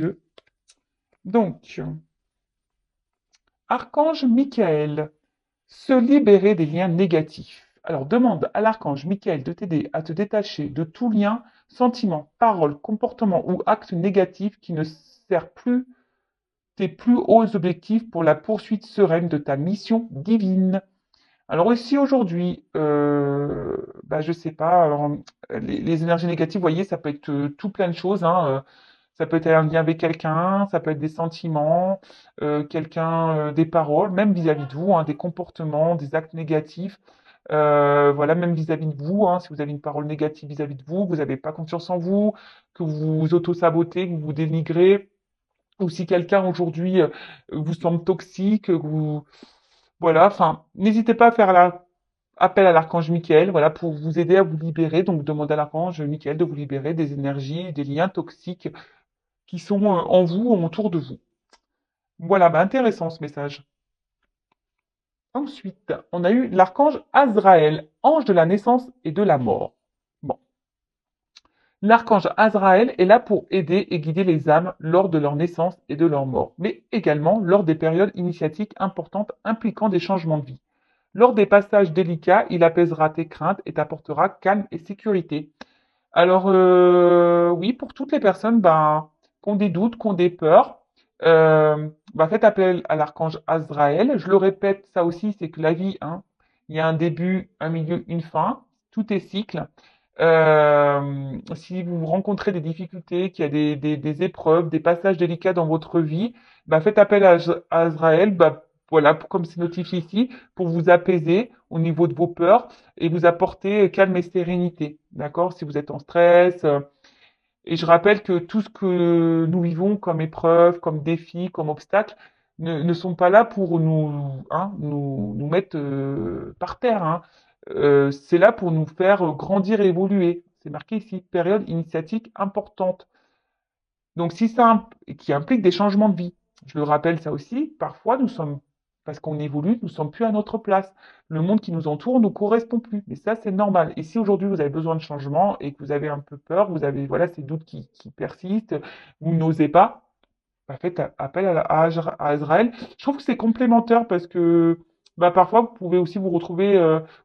2. Donc, Archange Michael, se libérer des liens négatifs. Alors demande à l'archange Michael de t'aider à te détacher de tout lien, sentiment, parole, comportement ou acte négatif qui ne sert plus tes plus hauts objectifs pour la poursuite sereine de ta mission divine. Alors ici aujourd'hui, je sais pas, alors, les énergies négatives, vous voyez, ça peut être tout plein de choses, hein, ça peut être un lien avec quelqu'un, ça peut être des sentiments, des paroles, même vis-à-vis de vous, hein, des comportements, des actes négatifs. Voilà, même vis-à-vis de vous, hein, si vous avez une parole négative vis-à-vis de vous, vous n'avez pas confiance en vous, que vous vous auto-sabotez, que vous vous dénigrez, ou si quelqu'un aujourd'hui vous semble toxique, que vous, voilà, enfin, n'hésitez pas à faire appel à l'archange Michael, voilà, pour vous aider à vous libérer. Donc, demandez à l'archange Michael de vous libérer des énergies, des liens toxiques qui sont en vous ou autour de vous. Voilà, bah, intéressant ce message. Ensuite, on a eu l'archange Azraël, ange de la naissance et de la mort. Bon, l'archange Azraël est là pour aider et guider les âmes lors de leur naissance et de leur mort, mais également lors des périodes initiatiques importantes impliquant des changements de vie. Lors des passages délicats, il apaisera tes craintes et t'apportera calme et sécurité. Alors, oui, pour toutes les personnes qui ont des doutes, qui ont des peurs, faites appel à l'archange Azraël. Je le répète, ça aussi, c'est que la vie, hein, il y a un début, un milieu, une fin. Tout est cycle. Si vous rencontrez des difficultés, qu'il y a des épreuves, des passages délicats dans votre vie, faites appel à Azraël, voilà, comme c'est notifié ici, pour vous apaiser au niveau de vos peurs et vous apporter calme et sérénité. D'accord? Si vous êtes en stress. Et je rappelle que tout ce que nous vivons comme épreuves, comme défis, comme obstacles, ne sont pas là pour nous mettre par terre, hein. C'est là pour nous faire grandir et évoluer. C'est marqué ici, période initiatique importante. Donc, si qui implique des changements de vie. Je le rappelle ça aussi, parfois nous sommes, parce qu'on évolue, nous sommes plus à notre place. Le monde qui nous entoure ne nous correspond plus. Mais ça, c'est normal. Et si aujourd'hui vous avez besoin de changement et que vous avez un peu peur, vous avez voilà, ces doutes qui persistent, vous n'osez pas, faites appel à Azraël. Je trouve que c'est complémentaire parce que parfois vous pouvez aussi vous retrouver,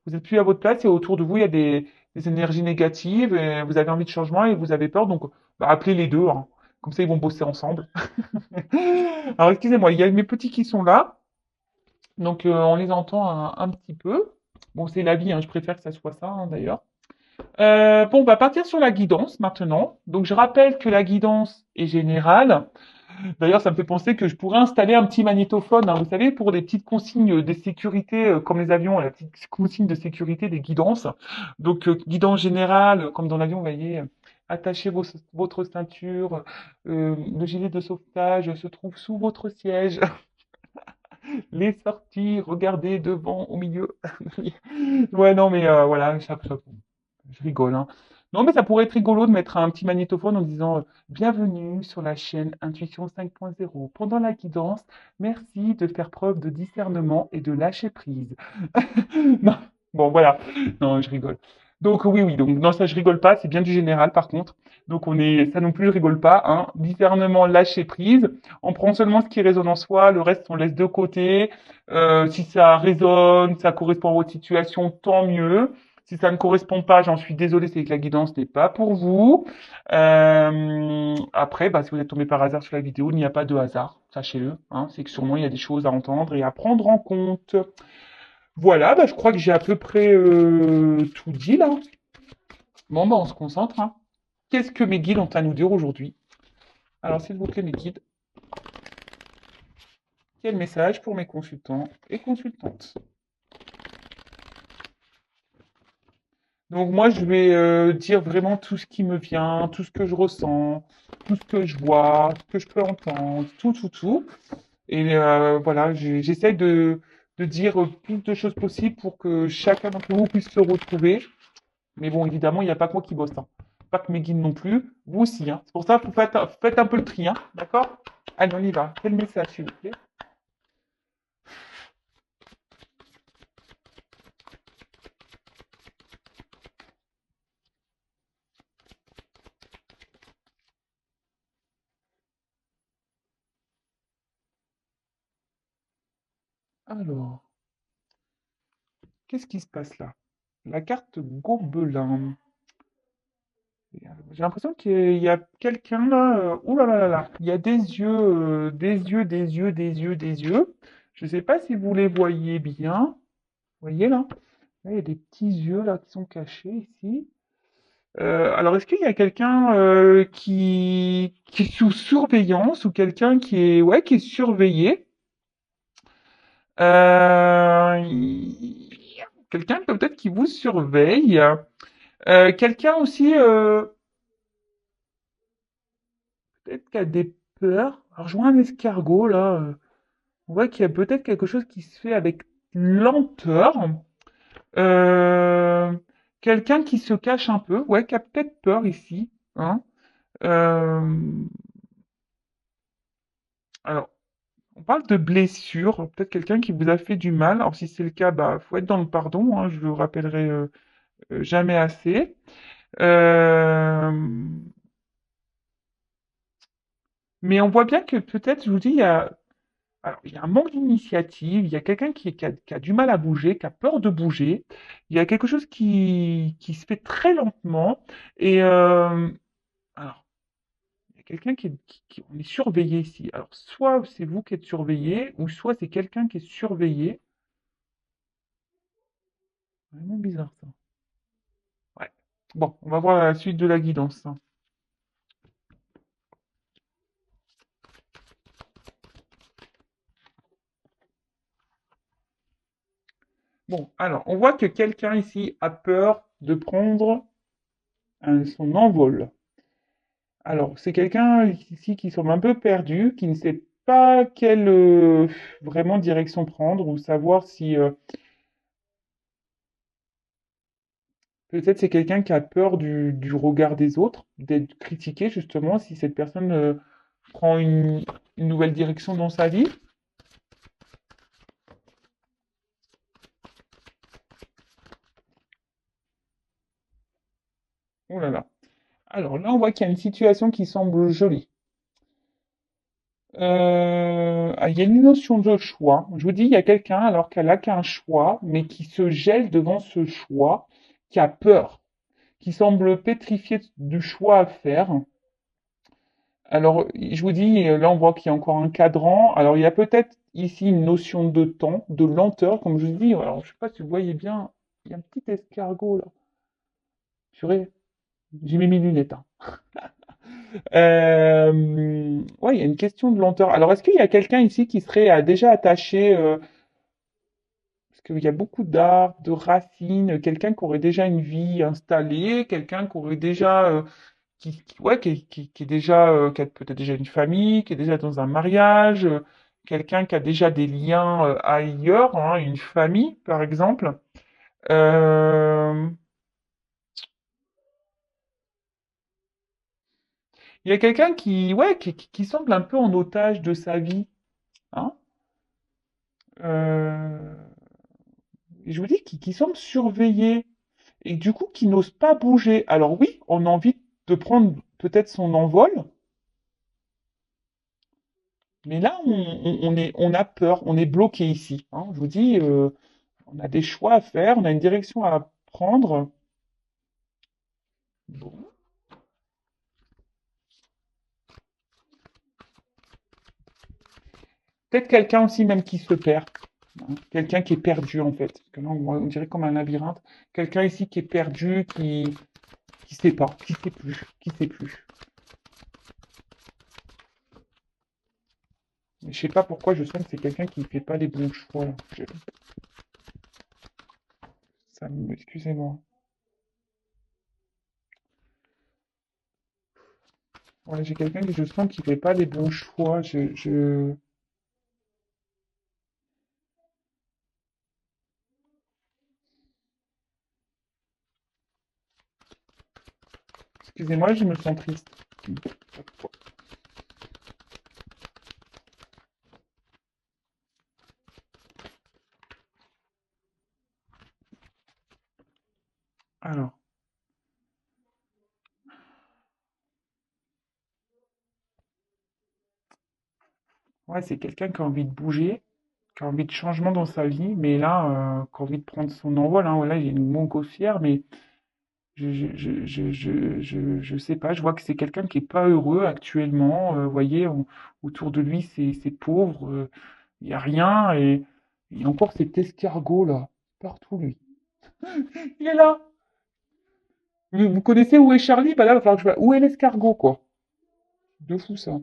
vous n'êtes plus à votre place et autour de vous il y a des énergies négatives et vous avez envie de changement et vous avez peur, donc appelez les deux, hein. Comme ça ils vont bosser ensemble. Alors excusez-moi, il y a mes petits qui sont là, donc on les entend un petit peu. Bon, c'est la vie, hein, je préfère que ça soit ça, hein, d'ailleurs. Bon, on va partir sur la guidance maintenant. Donc je rappelle que la guidance est générale. D'ailleurs, ça me fait penser que je pourrais installer un petit magnétophone, hein, vous savez, pour des petites consignes de sécurité, comme les avions, la petite consigne de sécurité des guidances. Donc, guidance générale, comme dans l'avion, vous voyez, attachez votre ceinture, le gilet de sauvetage se trouve sous votre siège. Les sorties, regardez devant, au milieu. Ouais, non, mais voilà, je rigole, hein. Non, mais ça pourrait être rigolo de mettre un petit magnétophone en disant Bienvenue sur la chaîne Intuition 5.0. Pendant la guidance, merci de faire preuve de discernement et de lâcher prise. Non, bon, voilà. Non, je rigole. Donc, oui, oui. Donc, non, ça, je rigole pas. C'est bien du général, par contre. Donc, ça non plus, je rigole pas, hein. Discernement, lâcher prise. On prend seulement ce qui résonne en soi. Le reste, on laisse de côté. Si ça résonne, ça correspond à votre situation, tant mieux. Si ça ne correspond pas, j'en suis désolé, c'est que la guidance n'est pas pour vous. Après, si vous êtes tombé par hasard sur la vidéo, il n'y a pas de hasard, sachez-le, hein. C'est que sûrement il y a des choses à entendre et à prendre en compte. Voilà, je crois que j'ai à peu près tout dit là. Bon, on se concentre, hein. Qu'est-ce que mes guides ont à nous dire aujourd'hui? Alors, s'il vous plaît, mes guides, quel message pour mes consultants et consultantes? Donc moi, je vais dire vraiment tout ce qui me vient, tout ce que je ressens, tout ce que je vois, ce que je peux entendre, tout, tout, tout. Et voilà, j'essaie de dire plus de choses possibles pour que chacun d'entre vous puisse se retrouver. Mais bon, évidemment, il n'y a pas que moi qui bosse, hein. Pas que mes guides non plus, vous aussi, hein. C'est pour ça que vous faites un peu le tri, hein, d'accord? Allez, on y va. Quel message, s'il vous plaît? Alors, qu'est-ce qui se passe là? La carte Gobelin. J'ai l'impression qu'il y a quelqu'un là. Ouh là là là là. Il y a des yeux, des yeux, des yeux, des yeux, des yeux. Je ne sais pas si vous les voyez bien. Vous voyez là? Là, il y a des petits yeux là qui sont cachés ici. Alors, est-ce qu'il y a quelqu'un qui est sous surveillance ou quelqu'un qui est, ouais, qui est surveillé? Quelqu'un peut-être qui vous surveille. Quelqu'un aussi, peut-être qui a des peurs. Alors, je vois un escargot là. On voit qu'il y a peut-être quelque chose qui se fait avec lenteur. Euh, Quelqu'un qui se cache un peu. Ouais, qui a peut-être peur ici. Hein. Euh, alors, on parle de blessure. Peut-être quelqu'un qui vous a fait du mal. Alors, si c'est le cas, bah, faut être dans le pardon. Hein, je le rappellerai jamais assez. Euh, mais on voit bien que peut-être, je vous dis, alors, il y a un manque d'initiative, il y a quelqu'un qui a du mal à bouger, qui a peur de bouger, il y a quelque chose qui se fait très lentement, et alors, il y a quelqu'un on est surveillé ici. Alors, soit c'est vous qui êtes surveillé, ou soit c'est quelqu'un qui est surveillé. Vraiment bizarre ça. Ouais. Bon, on va voir la suite de la guidance. Bon, alors, on voit que quelqu'un ici a peur de prendre son envol. Alors, c'est quelqu'un ici qui semble un peu perdu, qui ne sait pas quelle vraiment direction prendre ou savoir si peut-être c'est quelqu'un qui a peur du regard des autres, d'être critiqué justement si cette personne prend une nouvelle direction dans sa vie. Oh là là. Alors là, on voit qu'il y a une situation qui semble jolie. Il y a une notion de choix. Je vous dis, il y a quelqu'un alors qu'elle a qu'un choix, mais qui se gèle devant ce choix, qui a peur, qui semble pétrifié du choix à faire. Alors, je vous dis, là, on voit qu'il y a encore un cadran. Alors, il y a peut-être ici une notion de temps, de lenteur, comme je vous dis. Alors, je sais pas si vous voyez bien, il y a un petit escargot là. Purée, j'ai mis mes lunettes. Hein. Ouais, il y a une question de lenteur. Alors, est-ce qu'il y a quelqu'un ici qui serait déjà attaché, parce qu'il y a beaucoup d'arbres, de racines, quelqu'un qui aurait déjà une vie installée, quelqu'un qui aurait déjà ouais, qui est déjà, qui a peut-être déjà une famille, qui est déjà dans un mariage, quelqu'un qui a déjà des liens ailleurs, hein, une famille, par exemple. Euh, il y a quelqu'un qui, ouais, qui semble un peu en otage de sa vie, hein. Euh, et je vous dis, qui semble surveillé et du coup qui n'ose pas bouger. Alors oui, on a envie de prendre peut-être son envol, mais là, on a peur, on est bloqué ici, hein. Je vous dis, on a des choix à faire, on a une direction à prendre. Bon. Peut-être quelqu'un aussi même qui se perd, hein. Quelqu'un qui est perdu en fait. Parce que là, on dirait comme un labyrinthe. Quelqu'un ici qui est perdu, qui sait pas, qui sait plus, qui sait plus. Mais je sais pas pourquoi je sens que c'est quelqu'un qui fait pas les bons choix. Là. Excusez-moi. Ouais, j'ai quelqu'un que je sens qui fait pas les bons choix. Excusez-moi, je me sens triste. Alors, ouais, c'est quelqu'un qui a envie de bouger. qui a envie de changement dans sa vie, mais là, qui a envie de prendre son envol, hein. Voilà, il y a une montgolfière, mais je sais pas, je vois que c'est quelqu'un qui est pas heureux actuellement. Vous voyez, autour de lui, c'est pauvre, il y a rien, et il y a encore cet escargot là, partout lui. Il est là. Vous connaissez où est Charlie? Bah là, il va falloir que je vois. Où est l'escargot, quoi? De fou ça.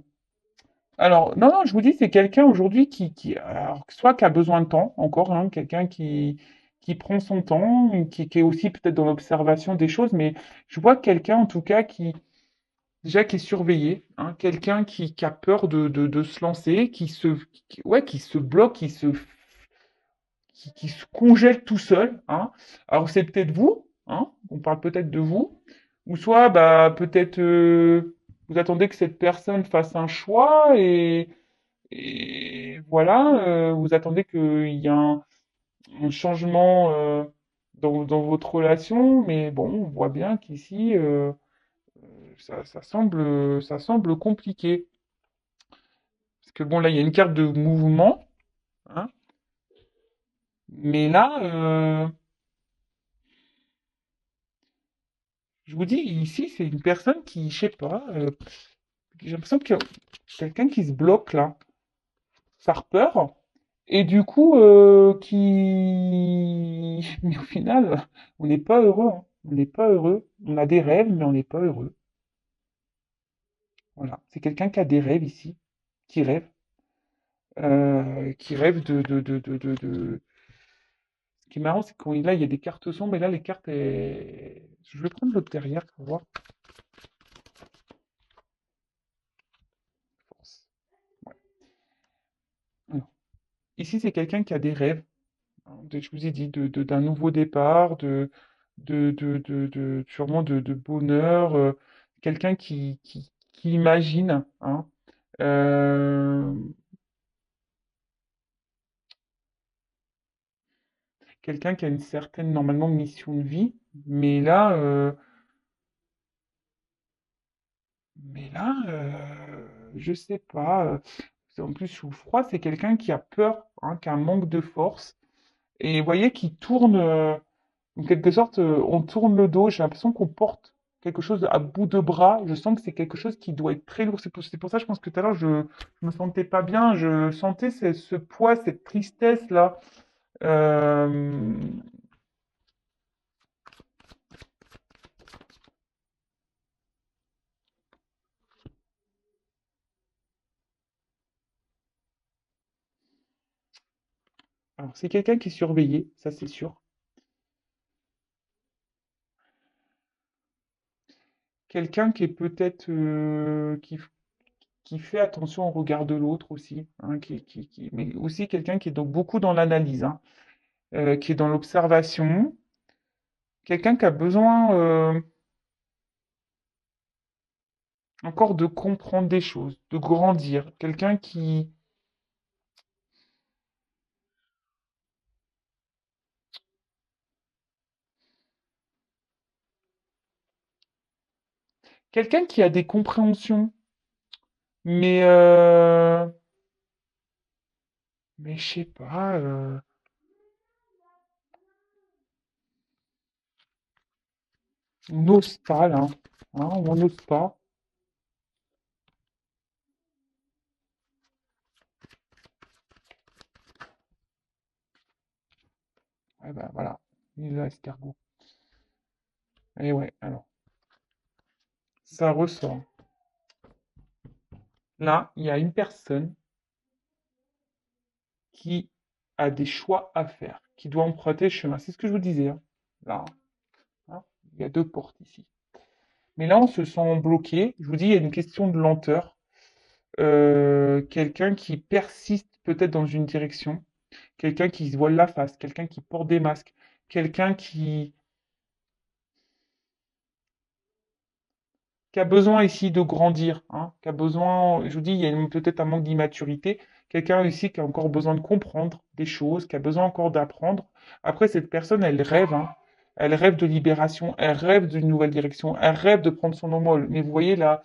Alors, non, non, je vous dis, c'est quelqu'un aujourd'hui alors, soit qui a besoin de temps, encore, hein, quelqu'un qui prend son temps, qui est aussi peut-être dans l'observation des choses, mais je vois quelqu'un, en tout cas, déjà, qui est surveillé, hein, quelqu'un qui a peur de se lancer, ouais, qui se bloque, qui se congèle tout seul, hein. Alors, c'est peut-être vous, hein, on parle peut-être de vous, ou soit, bah, peut-être, vous attendez que cette personne fasse un choix et voilà, vous attendez qu'il y ait un changement dans votre relation, mais bon, on voit bien qu'ici, ça semble compliqué. Parce que bon, là, il y a une carte de mouvement, hein, mais là, je vous dis, ici, c'est une personne qui, je sais pas, j'ai l'impression qu'il y a quelqu'un qui se bloque là, par peur. Et du coup, mais au final, on n'est pas heureux, hein. On n'est pas heureux. On a des rêves, mais on n'est pas heureux. Voilà. C'est quelqu'un qui a des rêves ici, qui rêve Ce qui est marrant, c'est quand là, il y a des cartes sombres, et là, les cartes, je vais prendre l'autre derrière pour voir. Force. Ouais. Alors, ici, c'est quelqu'un qui a des rêves, hein, je vous ai dit, d'un nouveau départ, sûrement de bonheur, quelqu'un qui imagine, hein, euh, quelqu'un qui a une certaine, normalement, mission de vie, mais là, je sais pas, en plus, sous froid, c'est quelqu'un qui a peur, hein, qui a un manque de force, et vous voyez, qui tourne, en quelque sorte, on tourne le dos. J'ai l'impression qu'on porte quelque chose à bout de bras. Je sens que c'est quelque chose qui doit être très lourd. C'est pour ça, je pense que tout à l'heure, je me sentais pas bien. Je sentais ce poids, cette tristesse-là. Euh, Alors, c'est quelqu'un qui est surveillé, ça c'est sûr. Quelqu'un qui est peut-être, qui fait attention au regard de l'autre aussi, hein, mais aussi quelqu'un qui est donc beaucoup dans l'analyse, hein, qui est dans l'observation. Quelqu'un qui a besoin, encore de comprendre des choses, de grandir. Quelqu'un qui a des compréhensions, mais, mais je sais pas, on n'ose pas là, hein, on n'ose pas. Ouais, bah voilà, il est là, escargot. Et ouais, alors, ça ressort. Là, il y a une personne qui a des choix à faire, qui doit emprunter le chemin. C'est ce que je vous disais, hein. Là, hein, il y a deux portes ici. Mais là, on se sent bloqué. Je vous dis, il y a une question de lenteur. Quelqu'un qui persiste peut-être dans une direction, quelqu'un qui se voile la face, quelqu'un qui porte des masques, quelqu'un qui a besoin ici de grandir, hein, qui a besoin, je vous dis, il y a peut-être un manque d'immaturité, quelqu'un ici qui a encore besoin de comprendre des choses, qui a besoin encore d'apprendre. Après, cette personne, elle rêve, hein. Elle rêve de libération, elle rêve d'une nouvelle direction, elle rêve de prendre son envol. Mais vous voyez là,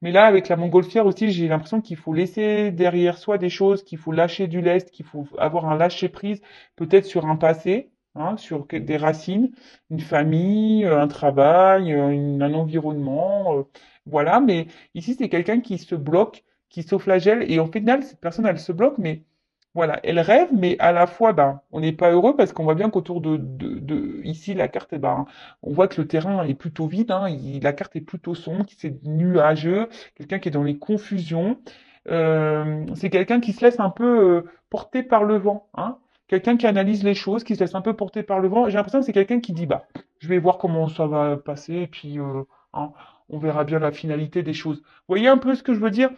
mais là avec la montgolfière aussi, j'ai l'impression qu'il faut laisser derrière soi des choses, qu'il faut lâcher du lest, qu'il faut avoir un lâcher prise, peut-être sur un passé, hein, sur des racines, une famille, un travail, un environnement, voilà. Mais ici c'est quelqu'un qui se bloque, qui s'auto-flagelle, et au final cette personne elle se bloque, mais voilà, elle rêve, mais à la fois, ben, on n'est pas heureux parce qu'on voit bien qu'autour ici, la carte, eh ben, on voit que le terrain est plutôt vide, hein, la carte est plutôt sombre, c'est nuageux, quelqu'un qui est dans les confusions. C'est quelqu'un qui se laisse un peu porter par le vent, hein, quelqu'un qui analyse les choses, qui se laisse un peu porter par le vent. J'ai l'impression que c'est quelqu'un qui dit, bah, je vais voir comment ça va passer, et puis, hein, on verra bien la finalité des choses. Vous voyez un peu ce que je veux dire?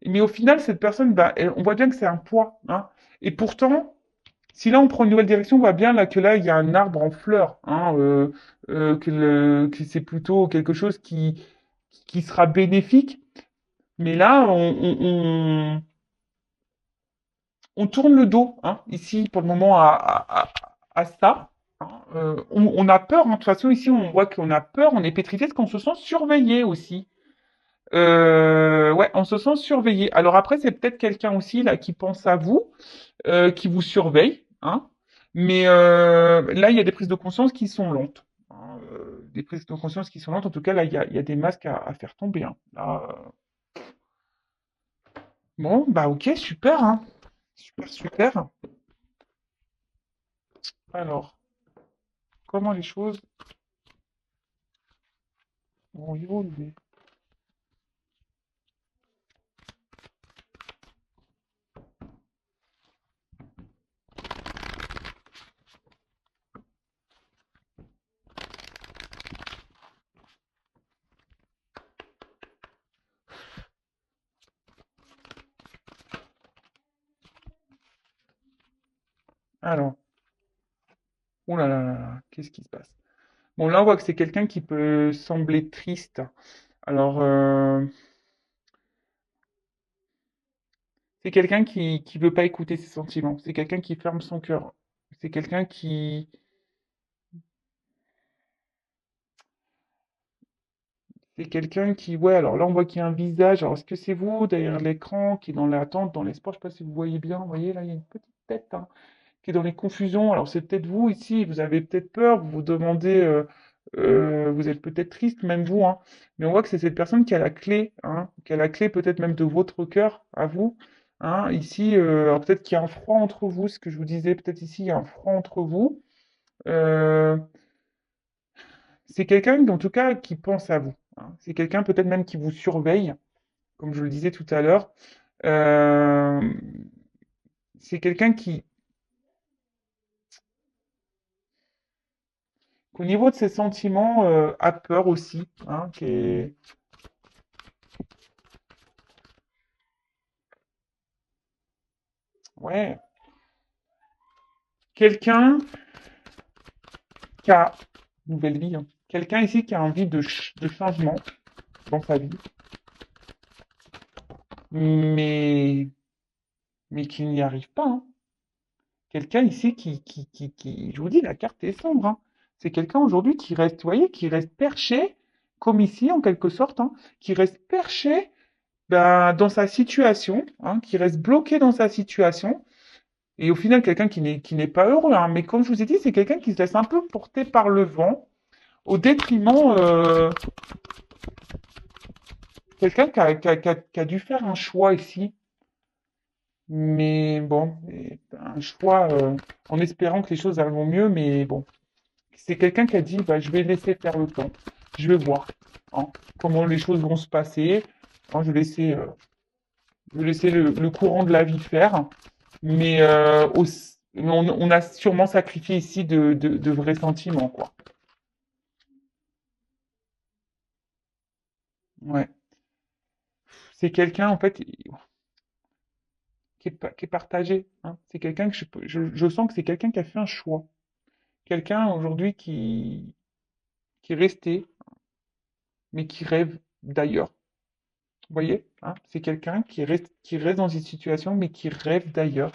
Mais au final, cette personne, bah, on voit bien que c'est un poids, hein. Et pourtant, si là on prend une nouvelle direction, on voit bien là que là il y a un arbre en fleurs, hein, que c'est plutôt quelque chose qui sera bénéfique. Mais là, on tourne le dos, hein, ici pour le moment à ça. Hein. On a peur, hein. De toute façon ici on voit qu'on a peur, on est pétrifié parce qu'on se sent surveillé aussi. Ouais, on se sent surveillé. Alors après, c'est peut-être quelqu'un aussi là qui pense à vous, qui vous surveille, hein. Mais là, il y a des prises de conscience qui sont lentes, hein, des prises de conscience qui sont lentes. En tout cas, là, il y a des masques à faire tomber, hein. Là, bon, bah ok, super, hein. Super, super. Alors, comment les choses vont évoluer? Alors, oh là là là là, qu'est-ce qui se passe? Bon, là, on voit que c'est quelqu'un qui peut sembler triste. Alors, c'est quelqu'un qui veut pas écouter ses sentiments. C'est quelqu'un qui ferme son cœur. C'est quelqu'un qui, c'est quelqu'un qui, ouais, alors là, on voit qu'il y a un visage. Alors, est-ce que c'est vous derrière l'écran qui est dans l'attente, dans l'espoir? Je sais pas si vous voyez bien. Vous voyez, là, il y a une petite tête, hein, qui est dans les confusions. Alors, c'est peut-être vous ici. Vous avez peut-être peur. Vous vous demandez, vous êtes peut-être triste, même vous, hein. Mais on voit que c'est cette personne qui a la clé, hein, qui a la clé peut-être même de votre cœur à vous. Hein, ici, alors peut-être qu'il y a un froid entre vous, ce que je vous disais, peut-être ici, il y a un froid entre vous. Euh, c'est quelqu'un, en tout cas, qui pense à vous. Hein. C'est quelqu'un peut-être même qui vous surveille, comme je le disais tout à l'heure. Euh, c'est quelqu'un qui, qu'au niveau de ses sentiments, a peur aussi. Hein, qui est... Ouais. Quelqu'un qui a une nouvelle vie. Hein. Quelqu'un ici qui a envie de changement dans sa vie, mais, mais qui n'y arrive pas. Hein. Quelqu'un ici je vous dis, la carte est sombre. Hein. C'est quelqu'un aujourd'hui qui reste, vous voyez, qui reste perché, comme ici en quelque sorte, hein, qui reste perché ben, dans sa situation, hein, qui reste bloqué dans sa situation. Et au final, quelqu'un qui n'est pas heureux. Hein. Mais comme je vous ai dit, c'est quelqu'un qui se laisse un peu porter par le vent, au détriment, quelqu'un qui a dû faire un choix ici. Mais bon, un choix en espérant que les choses vont mieux. Mais bon, c'est quelqu'un qui a dit, bah, je vais laisser faire le temps. Je vais voir, hein, comment les choses vont se passer. Hein, je vais laisser le courant de la vie faire. Mais on a sûrement sacrifié ici de vrais sentiments, quoi. Ouais. C'est quelqu'un, en fait, qui est partagé. Hein. C'est quelqu'un que je sens que c'est quelqu'un qui a fait un choix. Quelqu'un aujourd'hui qui est resté, mais qui rêve d'ailleurs. Vous voyez? Hein. C'est quelqu'un qui reste dans une situation, mais qui rêve d'ailleurs.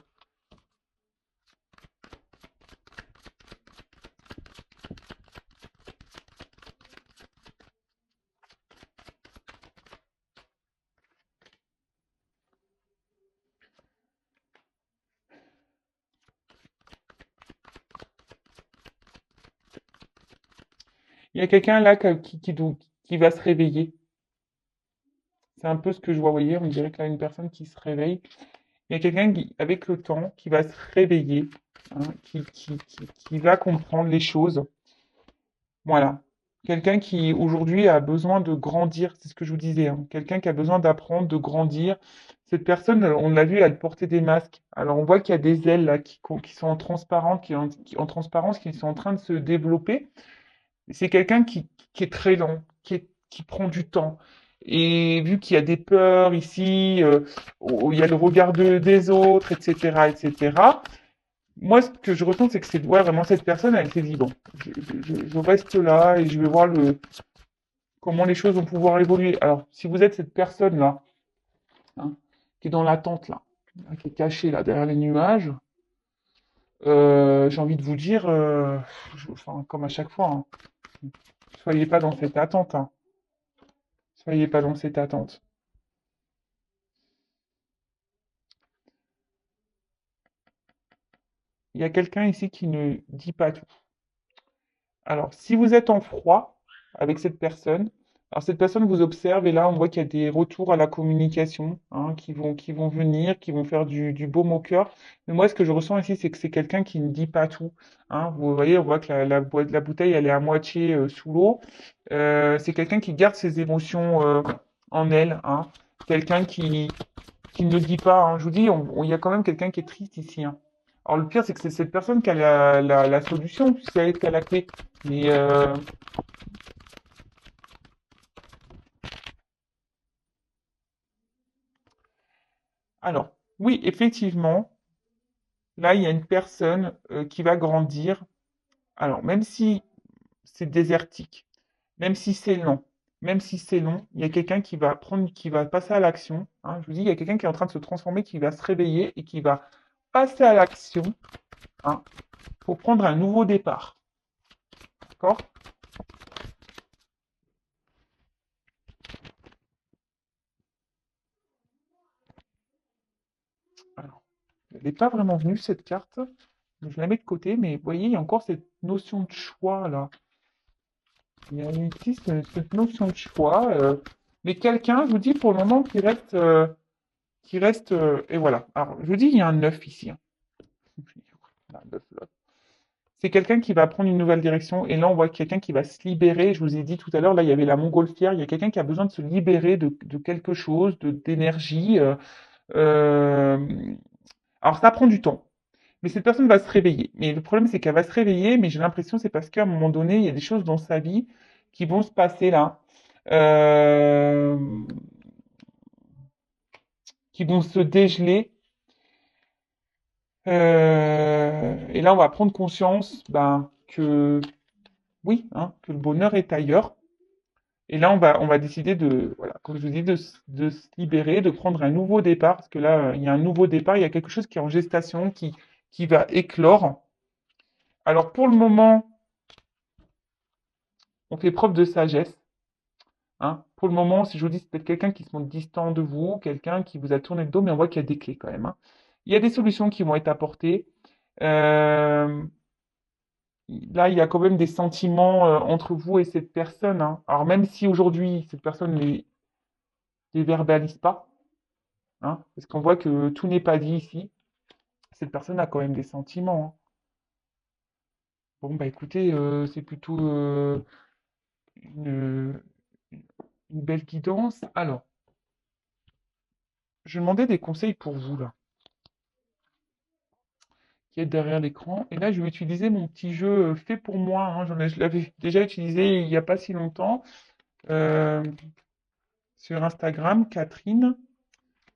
Il y a quelqu'un là qui va se réveiller. C'est un peu ce que je vois, vous voyez, on dirait que là, une personne qui se réveille. Il y a quelqu'un qui, avec le temps, qui va se réveiller, hein, qui va comprendre les choses. Voilà. Quelqu'un qui aujourd'hui a besoin de grandir, c'est ce que je vous disais, hein. Quelqu'un qui a besoin d'apprendre, de grandir. Cette personne, on l'a vu, elle portait des masques. Alors on voit qu'il y a des ailes là qui sont en transparente, en transparence, qui sont en train de se développer. C'est quelqu'un qui est très lent, qui prend du temps. Et vu qu'il y a des peurs ici, où il y a le regard des autres, etc., etc., moi, ce que je ressens, c'est que c'est ouais, vraiment cette personne, elle s'est dit, bon, je reste là et je vais voir comment les choses vont pouvoir évoluer. Alors, si vous êtes cette personne-là, hein, qui est dans l'attente, là, hein, qui est cachée là, derrière les nuages, j'ai envie de vous dire, enfin, comme à chaque fois, hein, soyez pas dans cette attente, hein. Soyez pas dans cette attente. Il y a quelqu'un ici qui ne dit pas tout. Alors, si vous êtes en froid avec cette personne, alors cette personne vous observe et là, on voit qu'il y a des retours à la communication, hein, qui vont venir, qui vont faire du baume au cœur. Mais moi, ce que je ressens ici, c'est que c'est quelqu'un qui ne dit pas tout, hein. Vous voyez, on voit que la bouteille, elle est à moitié sous l'eau. C'est quelqu'un qui garde ses émotions en elle, hein. Quelqu'un qui ne dit pas, hein. Je vous dis, il y a quand même quelqu'un qui est triste ici, hein. Alors le pire, c'est que c'est cette personne qui a la solution, c'est elle qui a la clé. Mais alors, oui, effectivement, là, il y a une personne qui va grandir. Alors, même si c'est désertique, même si c'est lent, même si c'est long, il y a quelqu'un qui va passer à l'action, hein. Je vous dis, il y a quelqu'un qui est en train de se transformer, qui va se réveiller et qui va passer à l'action, hein, pour prendre un nouveau départ. D'accord? Alors, elle n'est pas vraiment venue cette carte. Donc, je la mets de côté, mais vous voyez, il y a encore cette notion de choix là. Il y a ici cette notion de choix. Mais quelqu'un, je vous dis pour le moment, qui reste, et voilà. Alors, je vous dis, il y a un 9 ici, hein. Un 9 là. C'est quelqu'un qui va prendre une nouvelle direction. Et là, on voit quelqu'un qui va se libérer. Je vous ai dit tout à l'heure, là, il y avait la montgolfière. Il y a quelqu'un qui a besoin de se libérer de quelque chose, d'énergie. Euh, alors, ça prend du temps. Mais cette personne va se réveiller. Mais le problème, c'est qu'elle va se réveiller, mais j'ai l'impression c'est parce qu'à un moment donné, il y a des choses dans sa vie qui vont se passer là, euh, qui vont se dégeler. Et là, on va prendre conscience ben, que oui, hein, que le bonheur est ailleurs. Et là, on va décider de, voilà, comme je vous dis, de se libérer, de prendre un nouveau départ, parce que là, il y a un nouveau départ, il y a quelque chose qui est en gestation, qui va éclore. Alors, pour le moment, on fait preuve de sagesse. Hein. Pour le moment, si je vous dis, c'est peut-être quelqu'un qui se montre distant de vous, quelqu'un qui vous a tourné le dos, mais on voit qu'il y a des clés quand même, hein. Il y a des solutions qui vont être apportées. Euh, Là, il y a quand même des sentiments entre vous et cette personne, hein. Alors même si aujourd'hui, cette personne ne les verbalise pas, hein, parce qu'on voit que tout n'est pas dit ici, cette personne a quand même des sentiments, hein. Bon, bah écoutez, c'est plutôt une, une belle guidance. Alors, je demandais des conseils pour vous, là, qui est derrière l'écran. Et là, je vais utiliser mon petit jeu fait pour moi, hein. Je l'avais déjà utilisé il n'y a pas si longtemps euh, sur Instagram, Catherine,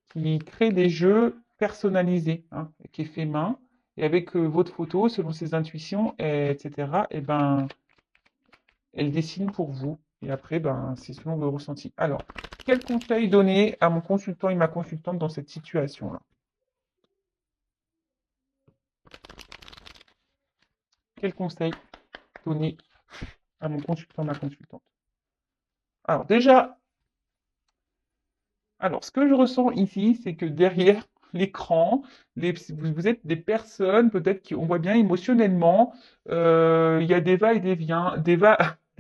qui crée des jeux personnalisés, hein, qui est fait main. Et avec votre photo, selon ses intuitions, etc., et ben, elle dessine pour vous. Et après, ben, c'est selon vos ressentis. Alors, quel conseil donner à mon consultant et ma consultante dans cette situation-là? Quel conseil donner à mon consultant, ma consultante? Alors déjà, alors ce que je ressens ici, c'est que derrière l'écran, vous êtes des personnes peut-être qui on voit bien émotionnellement, il y a des va et des vient, des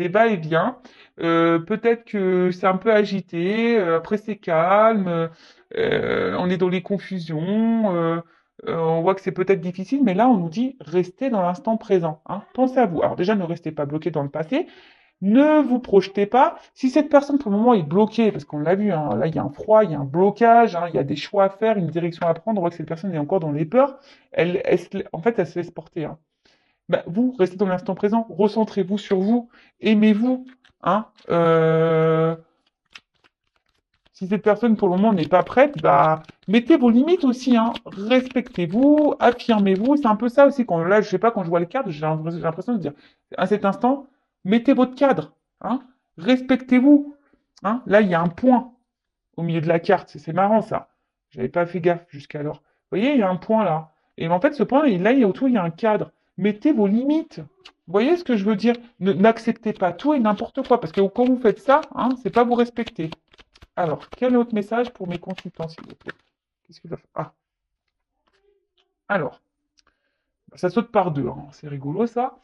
des va-et-vient. Peut-être que c'est un peu agité, après c'est calme, on est dans les confusions, on voit que c'est peut-être difficile, mais là on nous dit restez dans l'instant présent, hein. Pensez à vous. Alors déjà, ne restez pas bloqué dans le passé, ne vous projetez pas. Si cette personne pour le moment est bloquée, parce qu'on l'a vu, hein, là il y a un froid, il y a un blocage, hein, il y a des choix à faire, une direction à prendre, on voit que cette personne est encore dans les peurs, en fait elle se laisse porter, hein. Bah, vous, restez dans l'instant présent, recentrez-vous sur vous, aimez-vous, hein. Si cette personne pour le moment n'est pas prête, bah mettez vos limites aussi, hein. Respectez-vous, affirmez-vous. C'est un peu ça aussi. Quand là, je sais pas, quand je vois le cadre, j'ai l'impression de dire à cet instant, mettez votre cadre, hein. Respectez-vous, hein. Là, il y a un point au milieu de la carte. C'est marrant ça. J'avais pas fait gaffe jusqu'alors. Vous voyez, il y a un point là. Et en fait, ce point, là, autour, il y a un cadre. Mettez vos limites. Vous voyez ce que je veux dire? N'acceptez pas tout et n'importe quoi, parce que quand vous faites ça, hein, c'est pas vous respecter. Alors, quel autre message pour mes consultants, s'il vous plaît? Qu'est-ce que ça fait? Ah, alors, ça saute par deux, hein. C'est rigolo ça.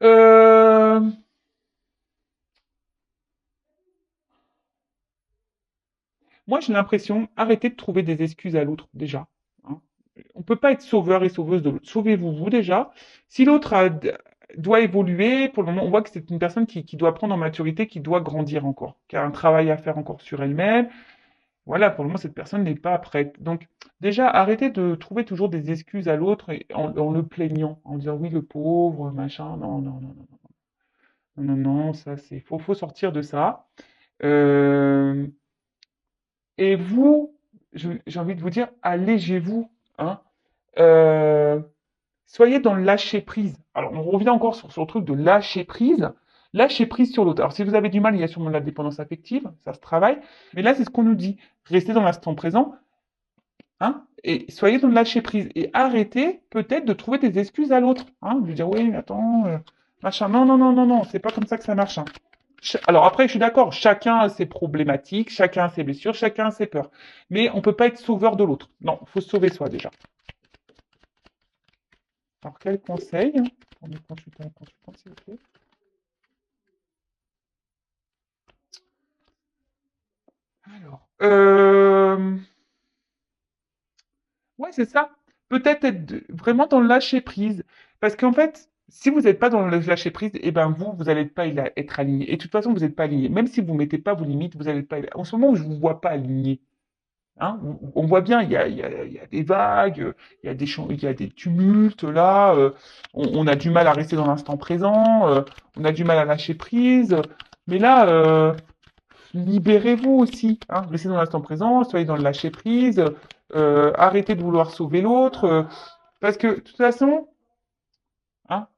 Euh, Moi, j'ai l'impression, arrêtez de trouver des excuses à l'autre, déjà, hein. On ne peut pas être sauveur et sauveuse de l'autre. Sauvez-vous, vous, déjà. Si doit évoluer, pour le moment, on voit que c'est une personne qui doit prendre en maturité, qui doit grandir encore, qui a un travail à faire encore sur elle-même. Voilà, pour le moment, cette personne n'est pas prête. Donc, déjà, arrêtez de trouver toujours des excuses à l'autre en le plaignant, en disant oui, le pauvre, machin. Non, non, non, non, non, non, non, ça, faut sortir de ça. Euh, et vous, j'ai envie de vous dire, allégez-vous, hein. Euh, Soyez dans le lâcher prise. Alors, on revient encore sur le truc de lâcher prise. Lâcher prise sur l'autre. Alors, si vous avez du mal, il y a sûrement la dépendance affective, ça se travaille. Mais là, c'est ce qu'on nous dit. Restez dans l'instant présent. Hein, et soyez dans le lâcher prise et arrêtez peut-être de trouver des excuses à l'autre, hein, de lui dire oui, mais attends, machin. Non, non, non, non, non, c'est pas comme ça que ça marche, hein. Alors après, je suis d'accord, chacun a ses problématiques, chacun a ses blessures, chacun a ses peurs. Mais on peut pas être sauveur de l'autre. Non, il faut se sauver soi déjà. Alors quel conseil hein, pour mes consultants, s'il vous plaît? Alors, ouais, c'est ça. Peut-être vraiment dans le lâcher prise. Parce qu'en fait, si vous n'êtes pas dans le lâcher prise, eh ben vous n'allez pas être aligné. Et de toute façon, vous n'êtes pas aligné. Même si vous ne mettez pas vos limites, vous n'allez pas. En ce moment, je ne vous vois pas aligné. Hein. On voit bien, il y a des vagues, il y a des tumultes là. On a du mal à rester dans l'instant présent. On a du mal à lâcher prise. Mais là, libérez-vous aussi, hein. Restez dans l'instant présent, soyez dans le lâcher prise, arrêtez de vouloir sauver l'autre, parce que de toute façon, hein,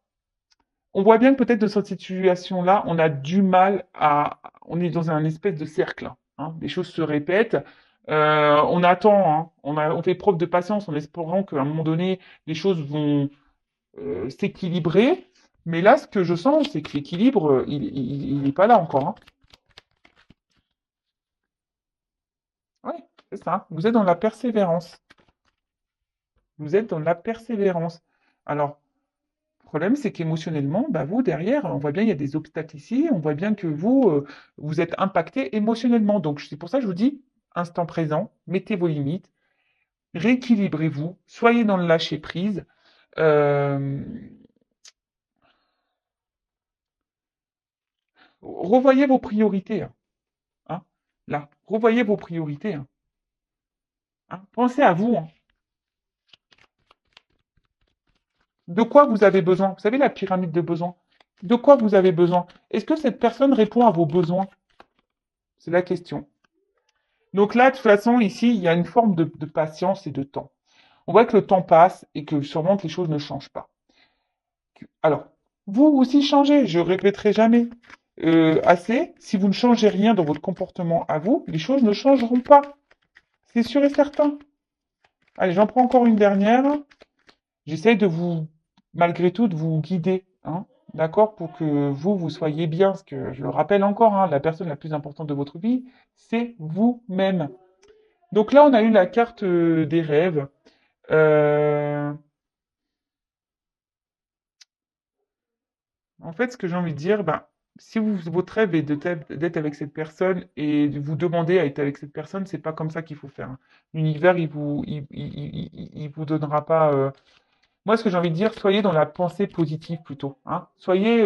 on voit bien que peut-être de cette situation-là, on a du mal on est dans un espèce de cercle, hein. Les choses se répètent, on attend, hein, on fait preuve de patience en espérant qu'à un moment donné, les choses vont s'équilibrer. Mais là, ce que je sens, c'est que l'équilibre, il n'est pas là encore, hein. Oui, c'est ça. Vous êtes dans la persévérance. Vous êtes dans la persévérance. Alors, le problème, c'est qu'émotionnellement, bah, vous, derrière, on voit bien, il y a des obstacles ici, on voit bien que vous, vous êtes impacté émotionnellement. Donc, c'est pour ça que je vous dis, instant présent, mettez vos limites, rééquilibrez-vous, soyez dans le lâcher-prise, euh, revoyez vos priorités, hein, hein. Là, revoyez vos priorités, hein, hein. Pensez à vous, hein. De quoi vous avez besoin? Vous savez, la pyramide de besoins. De quoi vous avez besoin? Est-ce que cette personne répond à vos besoins? C'est la question. Donc là, de toute façon, ici, il y a une forme de patience et de temps. On voit que le temps passe et que sûrement que les choses ne changent pas. Alors, vous aussi changez, je répéterai jamais assez. Si vous ne changez rien dans votre comportement à vous, les choses ne changeront pas. C'est sûr et certain. Allez, j'en prends encore une dernière. J'essaye de vous, malgré tout, de vous guider, hein, d'accord, pour que vous soyez bien. Parce que je le rappelle encore, hein, la personne la plus importante de votre vie, c'est vous-même. Donc là, on a eu la carte des rêves. Euh, En fait, ce que j'ai envie de dire, ben, Si votre rêve est d'être avec cette personne et de vous demander à être avec cette personne, c'est pas comme ça qu'il faut faire, hein. L'univers, il vous donnera pas. Moi, ce que j'ai envie de dire, soyez dans la pensée positive plutôt, hein. Soyez,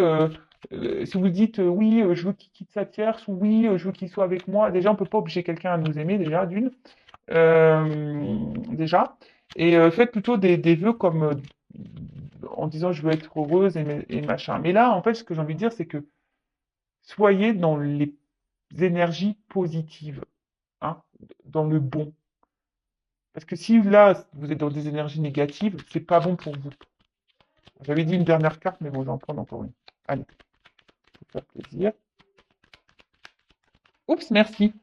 si vous dites oui, je veux qu'il quitte sa tierce, ou oui, je veux qu'il soit avec moi. Déjà, on peut pas obliger quelqu'un à nous aimer, déjà, d'une. Déjà. Et faites plutôt des vœux comme en disant je veux être heureuse et machin. Mais là, en fait, ce que j'ai envie de dire, c'est que soyez dans les énergies positives, hein, dans le bon. Parce que si là, vous êtes dans des énergies négatives, c'est pas bon pour vous. J'avais dit une dernière carte, mais bon, j'en prends encore une. Allez, pour faire plaisir. Oups, merci.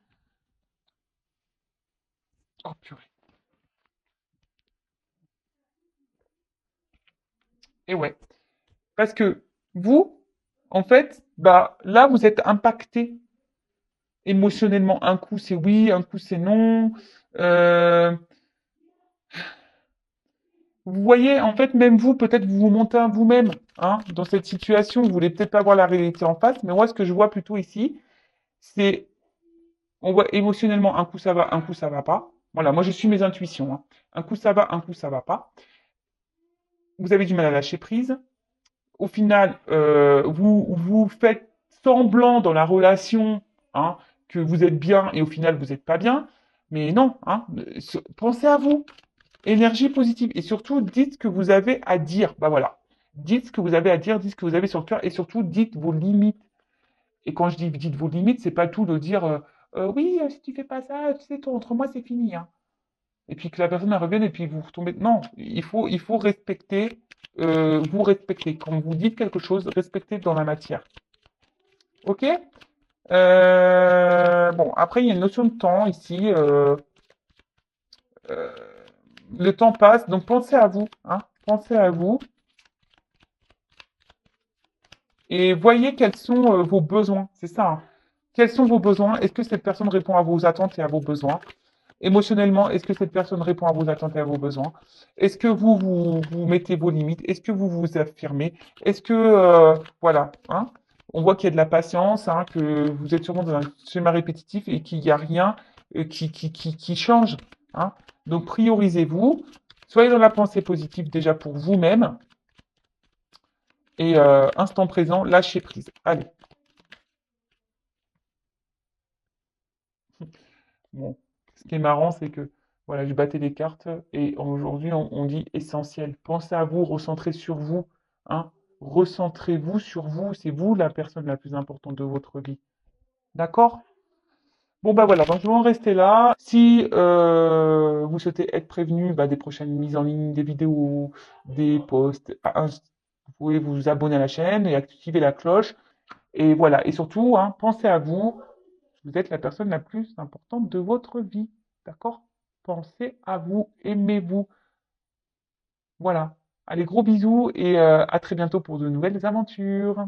Oh purée. Et ouais. Parce que vous, en fait, bah là, vous êtes impacté émotionnellement. Un coup, c'est oui, un coup, c'est non. Euh, Vous voyez, en fait, même vous, peut-être vous vous montez à vous-même, hein, dans cette situation. Vous voulez peut-être pas voir la réalité en face, mais moi, ce que je vois plutôt ici, c'est, on voit émotionnellement, un coup ça va, un coup ça va pas. Voilà, moi, je suis mes intuitions, hein. Un coup ça va, un coup ça va pas. Vous avez du mal à lâcher prise. Au final, vous faites semblant dans la relation, hein, que vous êtes bien et au final, vous n'êtes pas bien. Mais non, hein, pensez à vous. Énergie positive. Et surtout, dites ce que vous avez à dire. Bah voilà. Dites ce que vous avez à dire, dites ce que vous avez sur le cœur et surtout, dites vos limites. Et quand je dis dites vos limites, c'est pas tout de dire oui, si tu fais pas ça, tu sais, toi, entre moi, c'est fini, hein. Et puis que la personne elle revienne et puis vous retombez. Non, il faut respecter, vous respecter. Quand vous dites quelque chose, respectez dans la matière. Ok? Bon, après, il y a une notion de temps ici. Euh, le temps passe, donc pensez à vous, hein. Pensez à vous. Et voyez quels sont vos besoins. C'est ça, hein. Quels sont vos besoins? Est-ce que cette personne répond à vos attentes et à vos besoins? Émotionnellement, est-ce que cette personne répond à vos attentes et à vos besoins? Est-ce que vous mettez vos limites? Est-ce que vous vous affirmez? Est-ce que, voilà, hein? On voit qu'il y a de la patience, hein, que vous êtes sûrement dans un schéma répétitif et qu'il n'y a rien qui change, hein. Donc, priorisez-vous. Soyez dans la pensée positive déjà pour vous-même. Et instant présent, lâchez prise. Allez. Bon, ce qui est marrant, c'est que voilà, je battais les cartes et aujourd'hui, on dit essentiel. Pensez à vous, recentrez sur vous, hein. Recentrez-vous sur vous, c'est vous la personne la plus importante de votre vie. D'accord? Bon, bah voilà, donc je vais en rester là. Si vous souhaitez être prévenu bah, des prochaines mises en ligne, des vidéos, des posts, vous pouvez vous abonner à la chaîne et activer la cloche. Et voilà, et surtout, hein, pensez à vous. Vous êtes la personne la plus importante de votre vie. D'accord? Pensez à vous, aimez-vous. Voilà. Allez, gros bisous et à très bientôt pour de nouvelles aventures.